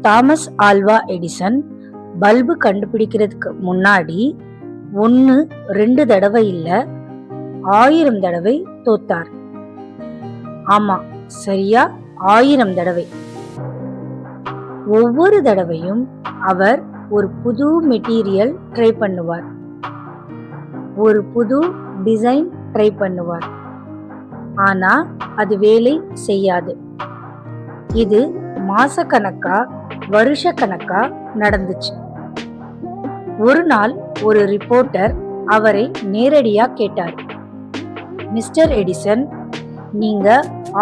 Thomas Alva Edison bulb கண்டுபிடிக்கிறதுக்கு முன்னாடி 1-2 தடவை இல்ல 1000 தடவை தோத்தார். ஆமா, சரியா 1000 தடவை. ஒவ்வொரு தடவையும் அவர் ஒரு புது மெட்டீரியல் ட்ரை பண்ணுவார், ஒரு புது டிசைன் ட்ரை பண்ணுவார். ஆனா அது வேலை செய்யாது. இது மாசக்கணக்கா வருஷக்கணக்கா நடந்துச்சு. ஒரு நாள் ஒரு ரிப்போர்ட்டர் அவரை நேரடியா கேட்டார், மிஸ்டர் எடிசன், நீங்க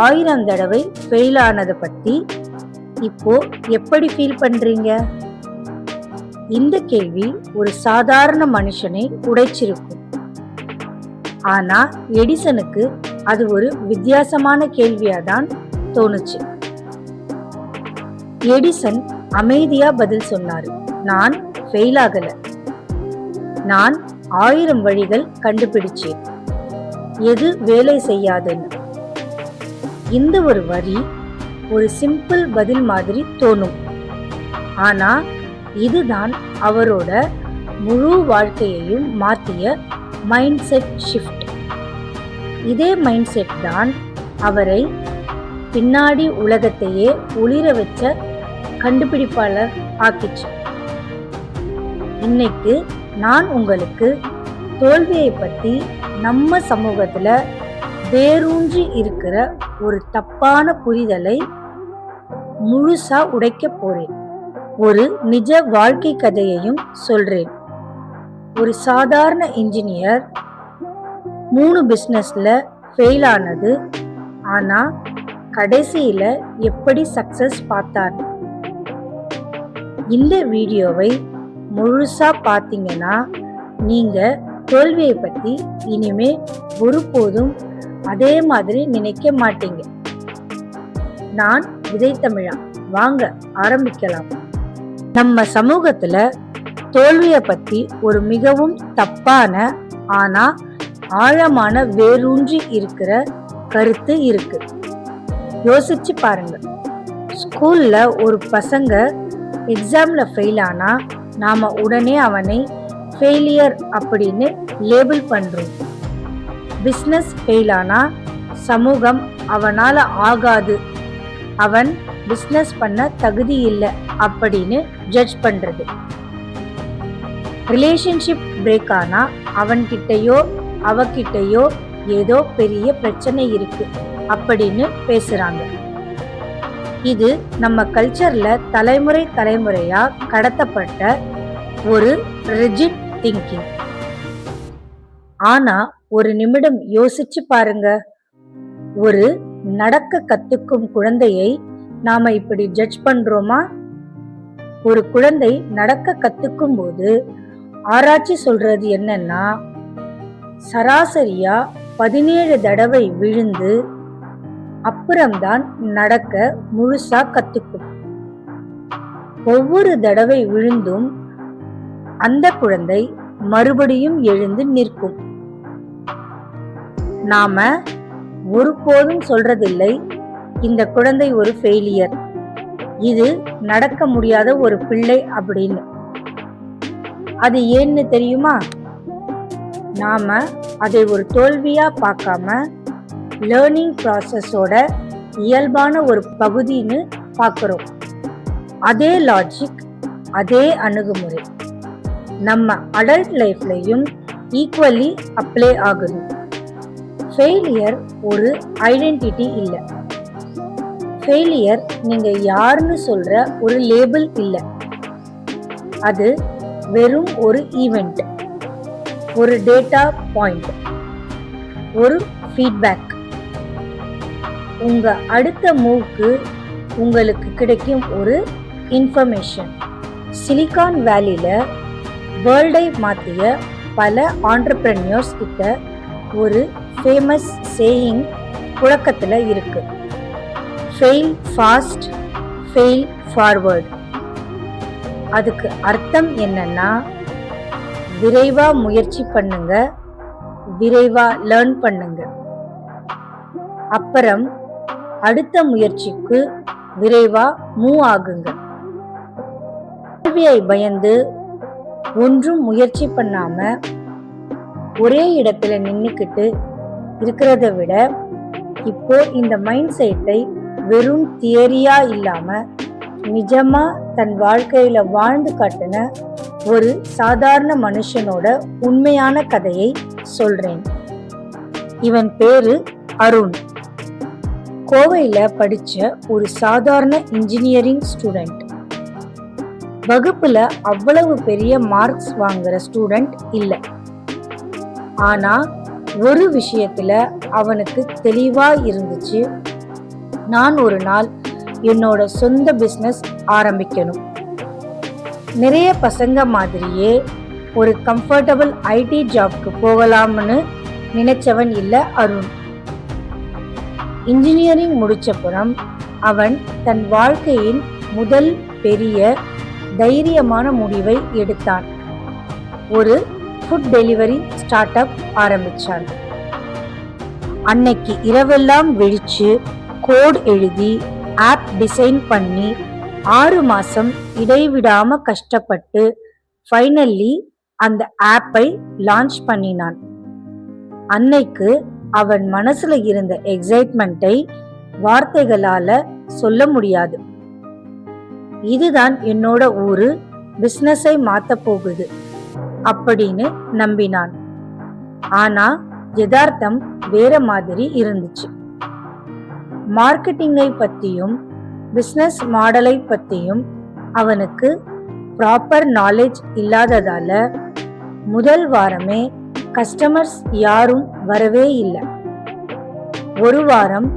1000 தடவை ஃபெயில் ஆனதை பத்தி இப்போ எப்படி ஃபீல் பண்றீங்க? இந்த கேள்வி ஒரு சாதாரண மனுஷனை உடைச்சிருக்கும். ஆனா எடிசனுக்கு அது ஒரு வித்தியாசமான கேள்வியாதான் தோணுச்சு. எடிசன் அமைதியா பதில் சொன்னாரு, நான் ஃபெயில் ஆகல, நான் 1000 வழிகள் கண்டுபிடிச்சேன், எது வேலை செய்யாதுன்னு. இந்த ஒரு வரி ஒரு சிம்பிள் பதில் மாதிரி தோணும். ஆனா இதுதான் அவரோட முழு வாழ்க்கையையும் மாற்றிய மைண்ட் செட் ஷிஃப்ட். இதே மைண்ட் செட் தான் அவரை பின்னாடி உலகத்தையே ஒளிர வச்ச கண்டுபிடிப்பாளர் ஆக்கிச்சு. இன்னைக்கு நான் உங்களுக்கு தோல்வியை பத்தி நம்ம சமூகத்துல வேரூன்றி இருக்கிற ஒரு தப்பான புரிதலை முழுசா உடைக்க போறேன். ஒரு நிஜ வாழ்க்கை கதையையும் சொல்றேன். ஒரு சாதாரண இன்ஜினியர் 3 பிசினஸ்ல ஃபெயில் ஆனது, ஆனா கடைசியில எப்படி சக்சஸ் பார்த்தார். இந்த வீடியோவை முழுசா பார்த்தீங்கன்னா நீங்க தோல்வியை பத்தி இனிமே ஒருபோதும் அதே மாதிரி நினைக்க மாட்டீங்க. நான் விதை தமிழா, வாங்க ஆரம்பிக்கலாம். நம்ம சமூகத்துல தோல்வியை பத்தி ஒரு மிகவும் தப்பான ஆனா ஆழமான வேரூன்றி இருக்கிற கருத்து இருக்கு. யோசிச்சு பாருங்க. ஸ்கூல்ல ஒரு பசங்க எக்ஸாம்ல ஃபெயில் ஆனா நாம உடனே அவனை ஃபெயிலியர் அப்படின்னு லேபிள் பண்றோம். பிஸ்னஸ் ஃபெயில் ஆனா சமூகம் அவனால ஆகாது, அவன் பிஸ்னஸ் பண்ண தகுதி இல்லை அப்படின்னு ஜட்ஜ் பண்றது. ரிலேஷன்ஷிப் பிரேக் ஆனா அவன்கிட்டயோ அவகிட்டயோ ஏதோ பெரிய பிரச்சனை இருக்கு அப்படின்னு பேசுறாங்க. இது நம்ம கல்ச்சர்ல தலைமுறையா கடத்தப்பட்ட ஒரு ரிஜிட் திங்கிங். ஆனா ஒரு நிமிடம் யோசிச்சு பாருங்க. ஒரு நடக்க கத்துக்கும் குழந்தையை நாம இப்படி ஜட்ஜ் பண்றோமா? ஒரு குழந்தை நடக்க கத்துக்கும் போது ஆராய்ச்சி சொல்றது என்னன்னா, சராசரியா 17 தடவை விழுந்து அப்புறம்தான் நடக்க முழுசா கத்துக்கும். ஒவ்வொரு தடவை விழுந்தும் அந்த குழந்தை மறுபடியும் எழுந்து நிற்கும். நாம ஒருபோதும் சொல்றதில்லை இந்த குழந்தை ஒரு ஃபெயிலியர், இது நடக்க முடியாத ஒரு பிள்ளை அப்படின்னு. அது ஏன்னு தெரியுமா? நாம அதை ஒரு தோல்வியா பார்க்காம லேர்னிங் ப்ராசஸோட இயல்பான ஒரு பகுதின்னு பார்க்கிறோம். அதே லாஜிக், அதே அணுகுமுறை நம்ம அடல்ட் லைஃப்லையும் ஈக்குவலி அப்ளை ஆகுது. ஃபெயிலியர் ஒரு ஐடென்டிட்டி இல்லை. ஃபெயிலியர் நீங்க யாருன்னு சொல்ற ஒரு லேபிள் இல்லை. அது வெறும் ஒரு ஈவெண்ட், ஒரு டேட்டா பாயிண்ட், ஒரு ஃபீட்பேக். உங்க அடுத்த மூவ்க்கு உங்களுக்கு கிடைக்கும் ஒரு இன்ஃபர்மேஷன். சிலிகான் வேலியில வேர்ல்டை மாற்றிய பல ஆண்டர்பிரனியர்ஸ் கிட்ட ஒரு ஃபேமஸ் சேயிங் புழக்கத்தில் இருக்கு. Fail fast, fail forward. அதுக்கு அர்த்தம் என்னன்னா, விரைவா முயற்சி பண்ணுங்க, விரைவா லேர்ன் பண்ணுங்க, அப்புறம் அடுத்த முயற்சிக்கு விரைவா மூவ் ஆகுங்க. தோல்வியை பயந்து ஒன்றும் முயற்சி பண்ணாம ஒரே இடத்துல நின்னுக்கிட்டு இருக்கிறத விட இப்போ இந்த மைண்ட் செட்டை வெறும் தியரியா இல்லாம நிஜமா தன் வாழ்க்கையில வாழ்ந்து காட்டின ஒரு சாதாரண மனுஷனோட உண்மையான கதையை சொல்றேன். இவன் பேரு அருண். கோவையில படிச்ச ஒரு சாதாரண இன்ஜினியரிங் ஸ்டூடெண்ட். வகுப்புல அவ்வளவு பெரிய மார்க்ஸ் வாங்குற ஸ்டூடெண்ட் இல்லை. ஆனா ஒரு விஷயத்துல அவனுக்கு தெளிவா இருந்துச்சு. நான் ஒரு நாள் என்னோட சொந்த பிசினஸ் ஆரம்பிக்கணும். நிறைய பசங்க மாதிரியே ஒரு கம்ஃபர்டபுள் ஐடி ஜாப்க்கு போகலாம்னு நினைச்சவன் இல்லை அருண். இன்ஜினியரிங் முடிச்சப்புறம் அவன் தன் வாழ்க்கையின் முதல் பெரிய தைரியமான முடிவை எடுத்தான். ஒரு ஃபுட் டெலிவரி ஸ்டார்ட் அப் ஆரம்பிச்சான். அன்னைக்கு இரவெல்லாம் விழிச்சு கோட் எழுதி ஆப் டிசைன் பண்ணி 6 மாசம் இடைவிடாம கஷ்டப்பட்டு ஃபைனல்லி அந்த ஆப்பை லான்ச் பண்ணினான். அன்னைக்கு அவன் மனசுல இருந்த எக்ஸைட்மெண்ட்டை வார்த்தைகளால சொல்ல முடியாது. இதுதான் என்னோட ஊரு, பிசினஸை மாத்த போகுது அப்படின்னு நம்பினான். ஆனா யதார்த்தம் வேற மாதிரி இருந்துச்சு. மார்க்கெட்டிங்கை பத்தியும் பிசினஸ் மாடலை பத்தியும் அவனுக்கு ப்ராப்பர் நாலேஜ் இல்லாததால முதல் வாரமே கஸ்டமர்ஸ் யாரும் வரவே இல்லை. 1 வாரம்,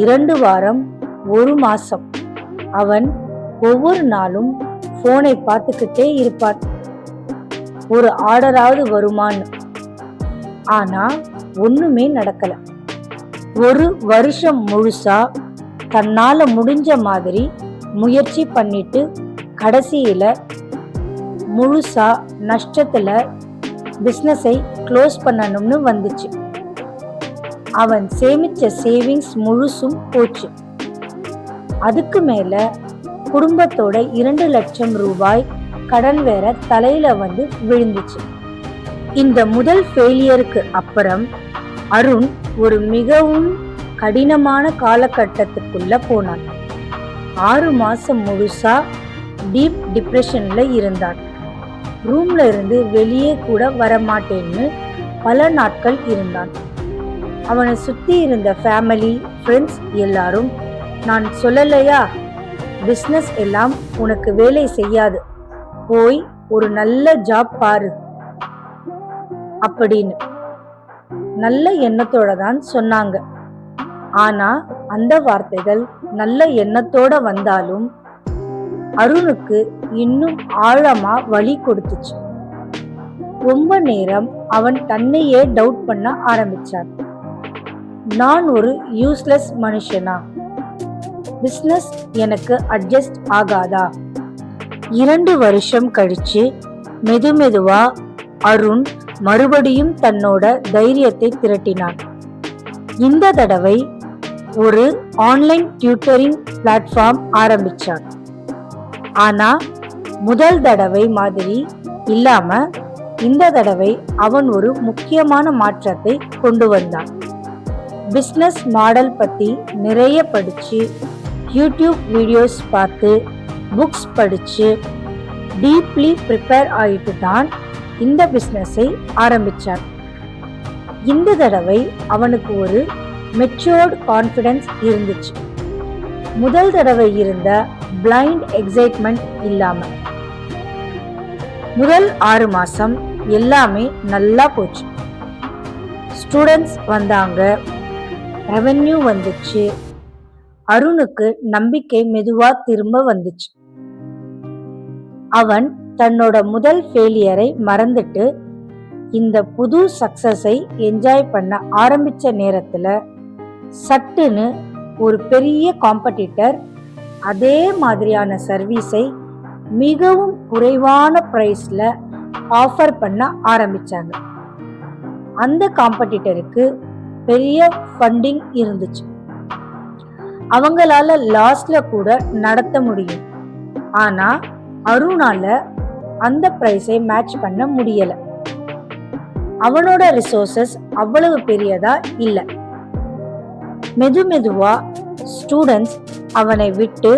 2 வாரம், 1 மாசம் அவன் ஒவ்வொரு நாளும் போனை பார்த்துக்கிட்டே இருப்பான், ஒரு ஆர்டராவது வருமான்னு. ஆனா ஒண்ணுமே நடக்கல. 1 வருஷம் முழுசா தன்னால முடிஞ்ச மாதிரி முயற்சி பண்ணிட்டு கடைசியில முழுசா நஷ்டத்துல பிசினஸை க்ளோஸ் பண்ணணும்னு வந்துச்சு. அவன் சேமிச்ச சேவிங்ஸ் முழுசும் போச்சு. அதுக்கு மேல குடும்பத்தோட 2 லட்சம் ரூபாய் கடன் வேற தலையில வந்து விழுந்துச்சு. இந்த முதல் ஃபெயிலியருக்கு அப்புறம் அருண் ஒரு மிகவும் கடினமான காலகட்டத்துக்குள்ள போனான். 6 மாசம் முழுசா டீப் டிப்ரெஷன்ல இருந்தான். ரூம்ல இருந்து வெளியே கூட வரமாட்டேன்னு பல நாட்கள் இருந்தான். அவனை சுத்தி இருந்த ஃபேமிலி, ஃப்ரெண்ட்ஸ் எல்லாரும், நான் சொல்லலையா, பிசினஸ் எல்லாம் உனக்கு வேலை செய்யாது, போய் ஒரு நல்ல ஜாப் பாரு அப்படின்னு நல்ல எண்ணத்தோட தான் சொன்னாங்க. ஆனா அந்த வார்த்தைகள் நல்ல எண்ணத்தோட வந்தாலும் அருணுக்கு இன்னும் ஆழமா வலி கொடுத்துச்சு. ரொம்ப நேரம் அவன் தன்னையே டவுட் பண்ண ஆரம்பிச்சான். நான் ஒரு யூஸ்லெஸ் மனுஷனா? பிசினஸ் எனக்கு அட்ஜஸ்ட் ஆகாதா? 2 வருஷம் கழிச்சு மெதுவா அருண் மறுபடியும் தன்னோட தைரியத்தை திரட்டினான். இந்த தடவை ஒரு ஆன்லைன் டியூட்டரிங் பிளாட்ஃபார்ம் ஆரம்பிச்சான். ஆனா முதல் தடவை மாதிரி இல்லாம இந்த தடவை அவன் ஒரு முக்கியமான மாற்றத்தை கொண்டு வந்தான். பிசினஸ் மாடல் பத்தி நிறைய படிச்சு, யூடியூப் வீடியோஸ் பார்த்து, புக்ஸ் படிச்சு டீப்லி ப்ரிப்பேர் ஆயிட்டு தான் இந்த பிசினஸை ஆரம்பிச்சான். இந்த தடவை அவனுக்கு ஒரு மெச்சூர்ட் கான்ஃபிடன்ஸ் இருந்துச்சு. முதல் தடவை இருந்த பிளைண்ட் எக்ஸைட்மெண்ட் இல்லாம. முதல் 6 மாசம் எல்லாமே நல்லா போச்சு. ஸ்டூடெண்ட்ஸ் வந்தாங்க, ரெவென்யூ வந்துச்சு. அருணுக்கு நம்பிக்கை மெதுவா திரும்ப வந்துச்சு. அவன் தன்னோட முதல் ஃபெயிலியரை மறந்துட்டு இந்த புது சக்சஸை என்ஜாய் பண்ண ஆரம்பிச்ச நேரத்துல சட்டுன்னு ஒரு பெரிய காம்படிட்டர் அதே மாதிரியான சர்வீஸை மிகவும் குறைவான பிரைஸ்ல ஆஃபர் பண்ண ஆரம்பிச்சாங்க. அந்த காம்படிட்டருக்கு பெரிய ஃபண்டிங் இருந்துச்சு. அவங்களால லாஸ்ட்ல கூட நடத்த முடியும். ஆனா அருணால அந்த பிரைஸை மேட்ச் பண்ண முடியல. அவனோட ரிசோர்சஸ் அவ்வளவு பெரியதா இல்ல. மெதுவா ஸ்டூடெண்ட்ஸ் அவனை விட்டு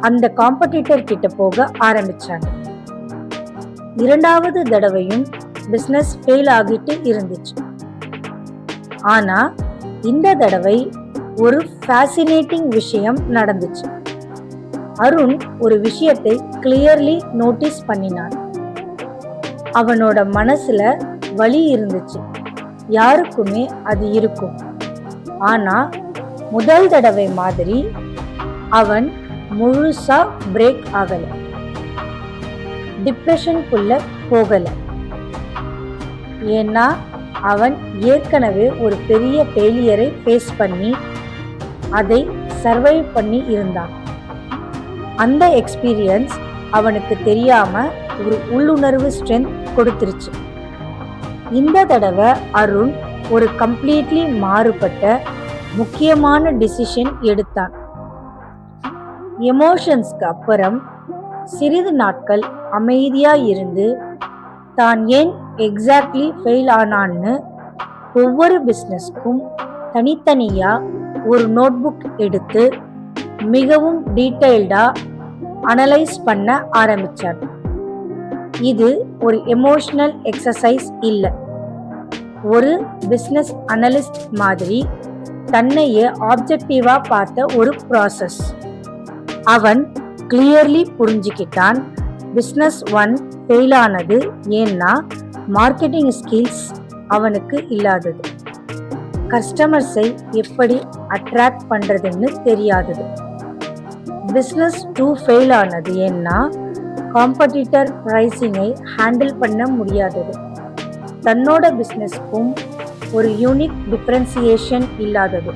அந்த காம்படிட்டர் கிட்ட போக ஆரம்பிச்சாங்க. இரண்டாவது தடவையும் பிசினஸ் ஃபெயில் ஆகிட்டு இருந்துச்சு. ஆனா இந்த தடவை ஒரு ஃபேசினேட்டிங் விஷயம் நடந்துச்சு. அருண் ஒரு விஷயத்தை கிளியர்லி நோட்டீஸ் பண்ணினான். அவனோட மனசுல வலி இருந்துச்சு. யாருக்குமே அது இருக்கும். ஆனா முதல் தடவை மாதிரி அவன் முழுசா பிரேக் ஆகல. டிப்ரெஷனுக்குள்ள போகல. ஏன்னா அவன் ஏற்கனவே ஒரு பெரிய ஃபெயிலியரை ஃபேஸ் பண்ணி அதை சர்வைவ் பண்ணி இருந்தான். அந்த எக்ஸ்பீரியன்ஸ் அவனுக்கு தெரியாம ஒரு உள்ளுணர்வு ஸ்ட்ரென்த் கொடுத்துருச்சு. இந்த தடவை அருண் ஒரு கம்ப்ளீட்லி மாறுபட்ட முக்கியமான டிசிஷன் எடுத்தான். எமோஷன்ஸ்க்கு அப்புறம் சிறிது நாட்கள் அமைதியா இருந்து தான் ஏன் எக்ஸாக்ட்லி ஃபெயில் ஆனான்னு ஒவ்வொரு பிஸ்னஸ்க்கும் தனித்தனியா ஒரு நோட்புக் எடுத்து மிகவும் டீட்டெயில்டா அனலைஸ் பண்ண ஆரம்பிச்சார். இது ஒரு எமோஷனல் எக்ஸசைஸ் இல்லை. ஒரு பிஸ்னஸ் அனலிஸ்ட் மாதிரி தன்னையே ஆப்ஜெக்டிவா பார்த்த ஒரு ப்ராசஸ். அவன் கிளியர்லி புரிஞ்சுக்கிட்டான் பிஸ்னஸ் 1 ஃபெயில் ஆனது ஏன்னா மார்க்கெட்டிங் ஸ்கில்ஸ் அவனுக்கு இல்லாதது, கஸ்டமர்ஸை எப்படி அட்ராக்ட் பண்றதுன்னு தெரியாதது. பிஸ்னஸ் 2 ஃபெயில் ஆனது ஏன்னா காம்படிட்டர் பிரைசிங்கை ஹேண்டில் பண்ண முடியாதது, தன்னோட பிஸ்னஸ்க்கும் ஒரு யூனிக் டிஃபரன்சியேஷன் இல்லாதது,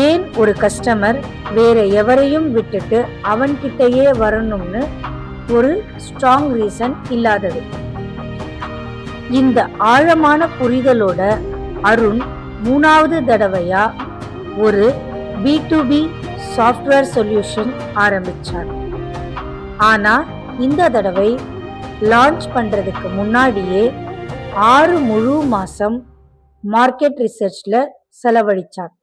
ஏன் ஒரு கஸ்டமர் வேற எவரையும் விட்டுட்டு அவன்கிட்டயே வரணும்னு ஒரு ஸ்ட்ராங் ரீசன் இல்லாதது. இந்த ஆழமான புரிதலோட அருண் 3வது தடவையா ஒரு B2B சாஃப்ட்வேர் சொல்யூஷன் ஆரம்பிச்சார். ஆனா இந்த தடவை லான்ச் பண்றதுக்கு முன்னாடியே 6 முழு மாசம் மார்க்கெட் ரிசர்ச்ல செலவழிச்சார்.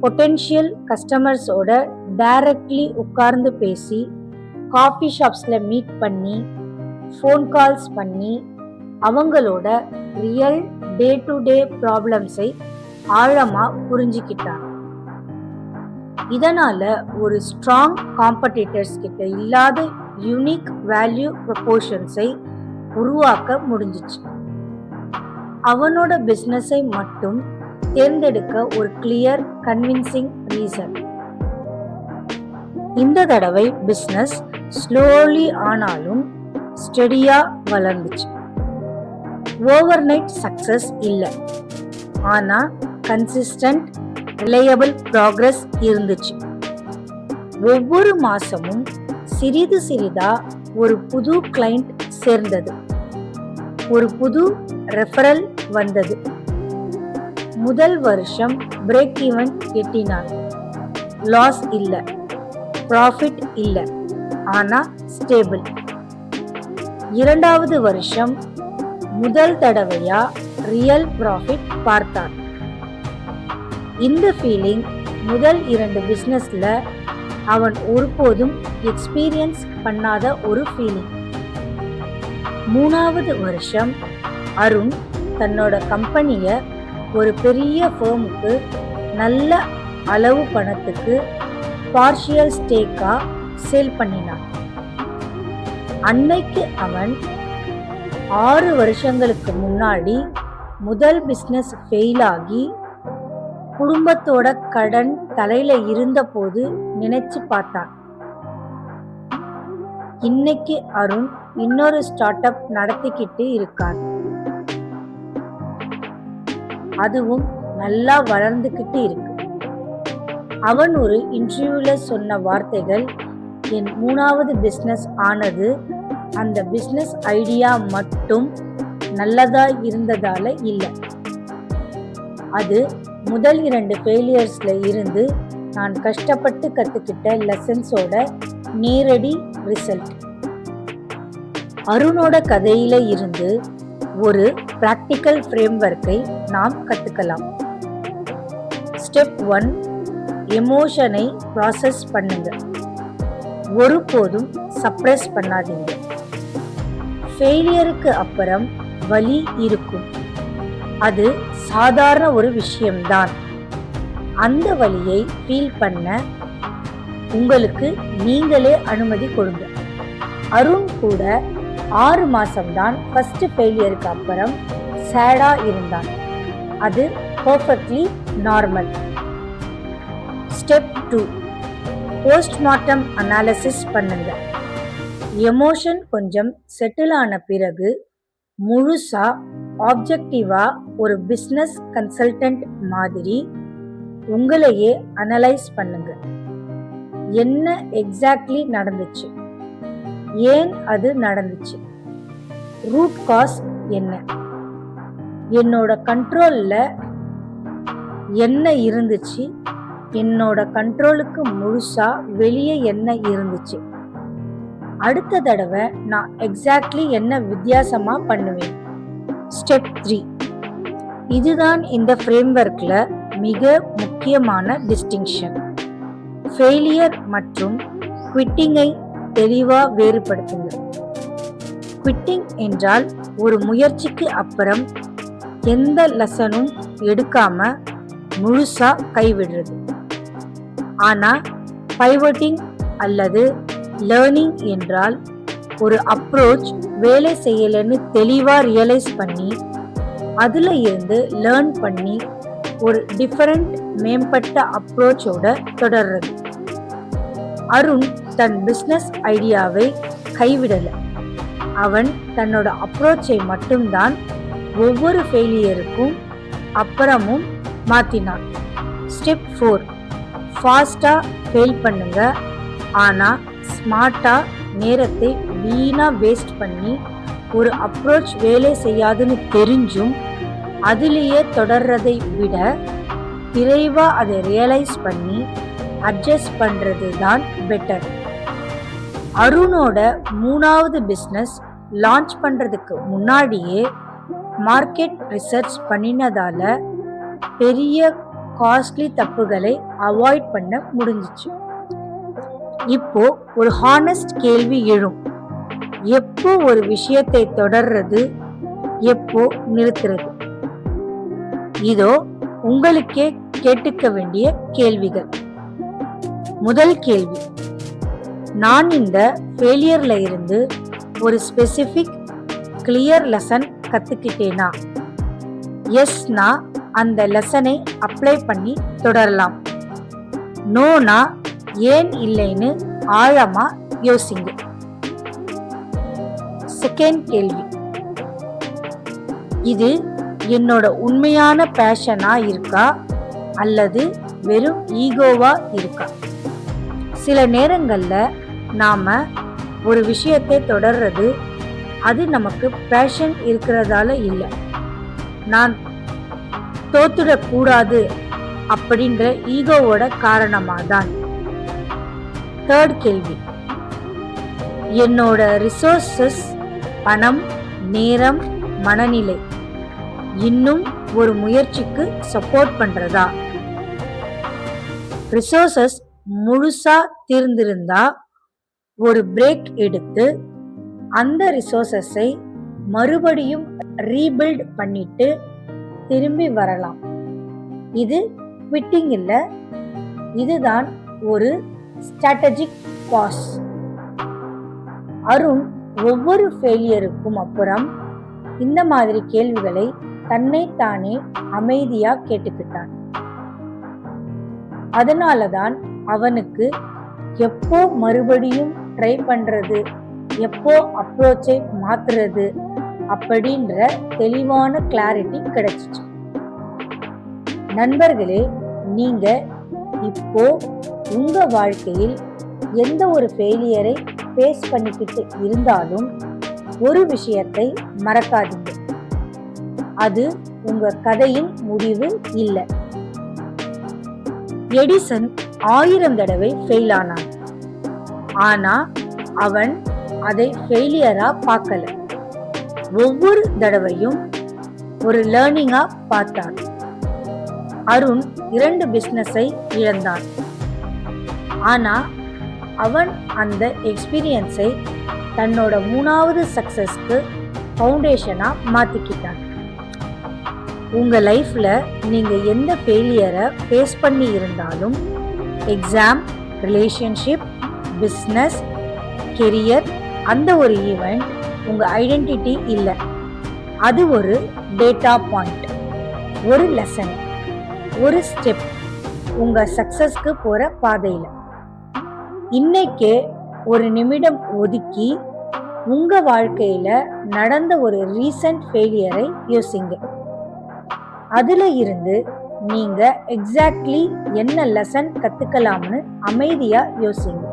பொட்டென்ஷியல் கஸ்டமர்ஸோட டைரக்ட்லி உட்கார்ந்து பேசி, காஃபி ஷாப்ஸ்ல மீட் பண்ணி, ஃபோன் கால்ஸ் பண்ணி அவங்களோட ரியல் டே டு டே ப்ராப்ளம்ஸை ஆழமா புரிஞ்சுக்கிட்டார். இதனால ஒரு ஸ்ட்ராங் காம்படிட்டர்ஸ் கிட்ட இல்லாத யூனிக் வேல்யூ ப்ரொபோர்ஷன்ஸை உருவாக்க முடிஞ்சிச்சு. அவனோட பிஸ்னஸை மட்டும் தேர்ந்தெடுக்க ஒரு கிளியர் கன்வின்சிங் ரீசன். இந்த தடவை பிஸ்னஸ் ஸ்லோலி ஆனாலும் ஸ்டெடியா வளர்ந்துச்சு. ஓவர் நைட் சக்சஸ் இல்லை, ஆனா கன்சிஸ்டன்ட் ரிலையபிள் ப்ராக்ரஸ் இருந்துச்சு. ஒவ்வொரு மாசமும் சிறிது சிறிதா ஒரு புது கிளைண்ட் சேர்ந்தது, ஒரு புது ரெஃபரல் வந்தது. முதல் வருஷம் பிரேக் ஈவன் எட்டினான். லாஸ் இல்லை, ப்ராஃபிட் இல்லை, ஆனா ஸ்டேபிள். 2வது வருஷம் முதல் தடவையா ரியல் ப்ராஃபிட் பார்த்தான். இந்த ஃபீலிங் முதல் 2 பிஸ்னஸ்ல அவன் ஒருபோதும் எக்ஸ்பீரியன்ஸ் பண்ணாத ஒரு ஃபீலிங். 3வது வருஷம் அருண் தன்னோட கம்பெனியை ஒரு பெரிய ஃபேமுக்கு நல்ல அளவு பணத்துக்கு பார்ஷியல் ஸ்டேக்கா சேல் பண்ணினான். அன்னைக்கு அவன் 6 வருஷங்களுக்கு முன்னாடி முதல் பிஸ்னஸ் ஃபெயில் ஆகி குடும்பத்தோட கடன் தலையில இருந்த போது நினைச்சு பார்த்தான். இன்னைக்கு அருண் இன்னொரு ஸ்டார்ட் அப் நடத்திக்கிட்டு இருக்கான். அதுவும் நல்லா வளர்ந்துக்கிட்டு இருக்கு. அவன் ஒரு இன்டர்வியூல சொன்ன வார்த்தைகள், என் 3வது பிஸ்னஸ் ஆனது அந்த பிஸ்னஸ் ஐடியா மட்டும் நல்லதா இருந்ததால இல்லை, அது முதல் 2 ஃபெயிலியர்ஸ்ல இருந்து நான் கஷ்டப்பட்டு கத்துக்கிட்ட லெசன்ஸோட நேரடி ரிசல்ட். அருணோட கதையில இருந்து ஒரு பிராக்டிக்கல் ஃப்ரேம்வொர்க்கை நாம் கத்துக்கலாம். ஸ்டெப் 1, எமோஷனை ப்ராசஸ் பண்ணுங்க. ஒருபோதும் சப்ரஸ் பண்ணாதீங்க. ஃபெயிலியருக்கு அப்புறம் வலி இருக்கும். அது சாதாரண ஒரு விஷயம்தான். அந்த வலியை ஃபீல் பண்ண உங்களுக்கு நீங்களே அனுமதி கொடுங்க. அருண் கூட 6 மாசம்தான் ஃபர்ஸ்ட் ஃபெயிலியருக்கு அப்புறம் சேடா இருந்தான். அது perfectly normal. Step 2, postmortem analysis பண்ணுங்க. எமோஷன் கொஞ்சம் செட்டில் ஆன பிறகு முழுசா ஆப்ஜெக்டிவா ஒரு பிஸ்னஸ் கன்சல்டன்ட் மாதிரி உங்களையே அனலைஸ் பண்ணுங்க. என்ன எக்ஸாக்ட்லி நடந்துச்சு, ஏன் அது நடந்துச்சு, ரூட் காஸ் என்ன, என்னோட கண்ட்ரோல்ல என்ன இருந்துச்சு, என்னோட கண்ட்ரோலுக்கு முழுசா வெளியே என்ன இருந்துச்சு, அடுத்த தடவை நான் எக்ஸாக்ட்லி என்ன வித்தியாசமா பண்ணுவேன். ஸ்டெப் 3, இதுதான் இந்த ஃப்ரேம்வொர்க்ல மிக முக்கியமான டிஸ்டிங்ஷன். ஃபெயிலியர் மற்றும் குவிட்டிங்கை தெளிவா வேறுபடுத்துங்க. குவிட்டிங் என்றால் ஒரு முயற்சிக்கு அப்புறம் எந்த லெசனும் எடுக்காம முழுசா கைவிடுறது. ஆனா பைவட்டிங் அல்லது லேர்னிங் என்றால் ஒரு அப்ரோச் வேலை செய்யலைன்னு தெளிவா ரியலைஸ் பண்ணி அதுல இருந்து லேர்ன் பண்ணி ஒரு டிஃபரண்ட் மேம்பட்ட அப்ரோச்சோட தொடர்றது. அருண் தன் பிஸ்னஸ் ஐடியாவை கைவிடல. அவன் தன்னோட அப்ரோச்சை மட்டும்தான் ஒவ்வொரு ஃபெயிலியருக்கும் அப்புறமும் மாத்தினான். ஸ்டெப் 4, ஃபாஸ்டா ஃபெயில் பண்ணுங்க. ஆனா ஸ்மார்ட்டா, நேரத்தை வீணா வேஸ்ட் பண்ணி ஒரு அப்ரோச் வேலை செய்யாதுன்னு தெரிஞ்சும் அதிலேயே தொடர்றதை விட விரைவா அதை ரியலைஸ் பண்ணி அட்ஜஸ்ட் பண்றது தான் பெட்டர். அருணோட 3வது பிஸ்னஸ் லான்ச் பண்றதுக்கு முன்னாடியே மார்க்கெட் ரிசர்ச் பண்ணினதால பெரிய காஸ்ட்லி தப்புகளை அவாய்ட் பண்ண முடிஞ்சிச்சு. இப்போ ஒரு ஹானஸ்ட் கேள்வி எழும். எப்போ ஒரு விஷயத்தை தொடர்றது, எப்போ நிறுத்துறது? இதோ உங்களுக்கே கேட்டுக்க வேண்டிய கேள்விகள். முதல் கேள்வி, நான் இந்த ஃபெயிலியர்ல இருந்து ஒரு ஸ்பெசிபிக் கிளியர் லெசன் கத்துக்கிட்டேனா? எஸ்னா அந்த லெசனை அப்ளை பண்ணி தொடரலாம். நோனா ஏன் இல்லைன்னு ஆழமா யோசிங்க. செகண்ட் கேள்வி, இது என்னோட உண்மையான பேஷனா இருக்கா அல்லது வெறும் ஈகோவா இருக்கா? சில நேரங்கள்ல நாம ஒரு விஷயத்தை தொடர்றது அது நமக்கு பேஷன் இருக்கிறதால இல்லை, நான் தோத்துடக்கூடாது அப்படின்ற ஈகோவோட காரணமா தான். தேர்ட் கேள்வி, என்னோட ரிசோர்சஸ், பணம், நேரம், மனநிலை இன்னும் ஒரு முயற்சிக்கு சப்போர்ட் பண்றதா? ரிசோர்சஸ் முழுசா தீர்ந்திருந்தா ஒரு பிரேக் எடுத்து அந்த ரிசோர்சஸை மறுபடியும் ரீபில்ட் பண்ணிட்டு திரும்பி வரலாம். இது குவிட்டிங் இல்ல, இதுதான் ஒரு ஸ்ட்ராட்டஜிக் பாஸ். அருண் ஒவ்வொரு ஃபெயிலியருக்கும் அப்புறம் இந்த மாதிரி கேள்விகளை தன்னைத்தானே அமைதியா கேட்டுக்கிட்டான். அதனாலதான் அவனுக்கு எப்போ மறுபடியும் ட்ரை பண்றது, எப்போ அப்ரோச்சை மாத்துறது அப்படின்ற தெளிவான கிளாரிட்டி கிடைச்சிச்சு. நண்பர்களே, நீங்க இப்போ உங்க வாழ்க்கையில் எந்த ஒரு ஃபெயிலியரை ஃபேஸ் பண்ணிக்கிட்டு இருந்தாலும் ஒரு விஷயத்தை மறக்காதீங்க, அது உங்க கதையின் முடிவு இல்லை. எடிசன் 1000 தடவை ஃபெயில் ஆனான். ஆனா அவன் அதை ஃபெயிலியரா பார்க்கல. ஒவ்வொரு தடவையும் ஒரு லேர்னிங்கா பார்த்தான். அருண் 2 பிசினஸை இழந்தான். ஆனா அவன் அந்த எக்ஸ்பீரியன்ஸை தன்னோட 3வது சக்சஸ்க்கு ஃபவுண்டேஷனா மாத்திக்கிட்டான். உங்க லைஃப்ல நீங்க எந்த ஃபெயிலியரை ஃபேஸ் பண்ணி இருந்தாலும், எக்ஸாம், ரிலேஷன்ஷிப், பிஸ்னஸ், கெரியர், அந்த ஒரு ஈவெண்ட் உங்க ஐடென்டிட்டி இல்லை. அது ஒரு டேட்டா பாயிண்ட், ஒரு லெசன், ஒரு ஸ்டெப் உங்க சக்சஸ்க்கு போற பாதையில. இன்னைக்கே ஒரு நிமிடம் ஒதுக்கி உங்க வாழ்க்கையில நடந்த ஒரு ரீசன்ட் ஃபெயிலியரை யோசிங்க. அதுல இருந்து நீங்க எக்ஸாக்ட்லி என்ன லெசன் கத்துக்கலாம்னு அமைதியா யோசிங்க.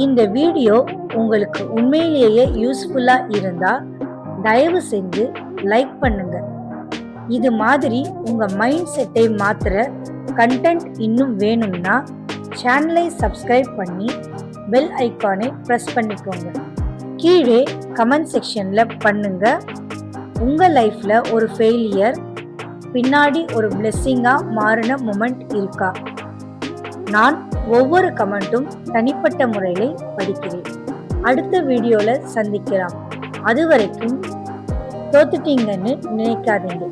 இந்த வீடியோ உங்களுக்கு உண்மையிலேயே யூஸ்ஃபுல்லா இருந்தா தயவு செஞ்சு லைக் பண்ணுங்க. இது மாதிரி உங்க மைண்ட் செட்டை மாத்துற கண்டென்ட் இன்னும் வேணும்னா சேனலை சப்ஸ்கிரைப் பண்ணி பெல் ஐக்கானை பிரஸ் பண்ணிக்கோங்க. கீழே கமெண்ட் செக்ஷன்ல பண்ணுங்க, உங்க லைஃப்ல ஒரு ஃபெயிலியர் பின்னாடி ஒரு பிளெஸ்ஸிங்கா மாறின மொமெண்ட் இருக்கா? நான் ஒவ்வொரு கமெண்ட்டும் தனிப்பட்ட முறையில் படிக்கிறேன். அடுத்த வீடியோல சந்திக்கலாம். அது வரைக்கும் தோத்துட்டீங்கன்னு நினைக்காதீங்க,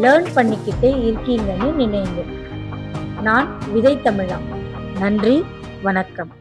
லேர்ன் பண்ணிக்கிட்டே இருக்கீங்கன்னு நினைங்க. நான் விதை தமிழா. நன்றி, வணக்கம்.